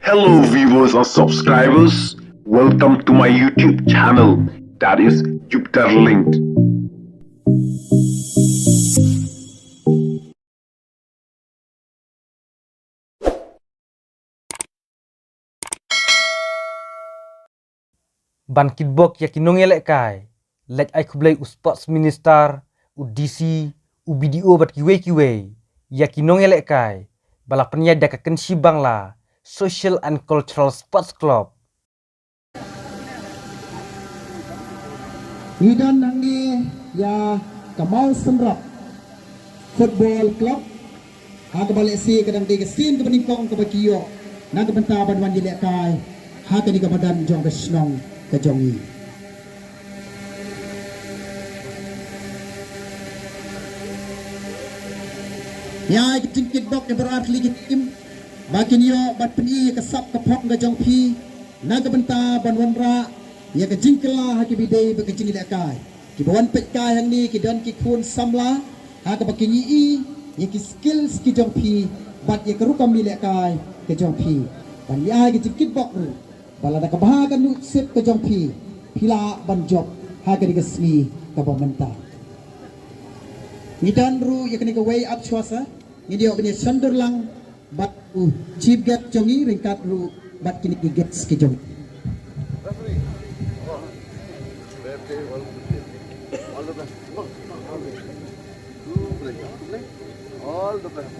Hello, viewers and subscribers. Welcome to my YouTube channel, that is Jupiter Linked. Ban kitbok ya kinong elek kai. Let ai kublai u sports minister, u DC, u BDO bat kiwe. Ya kinong elek kai. Bala penyada kaken sibang la. Social and Cultural Sports Club. Idan nangi ya kamau semrap football club ha balik si kadang tiga sin ke peningkong ke bakiyo na ke benta ban dilek kai ha ke di ke badan jong ke snong ke jongi ya ke tingkit bok ke berat ligi tim bakin yo bat peni ke sap ke pok ke jong pi na ke benta ban wanra ya ke jingkela ha ke bidai be ke jingilek kai ki bawan pet kai hang ni ki dan ki khun samla ha ke bakin yi ya ki skills ki jong pi bat ya ke rukam milek kai ke jong pi ban ya ke tingkit bok ru bala da ke bahagan nu sip ke jong pi pila ban job ha ke di ke smi ke pemerintah ni dan ru ya ke ni ke way up swasa ni dia bini sanderlang bat chief get jongi ringkat ru bat kini ki get ki jong All the best.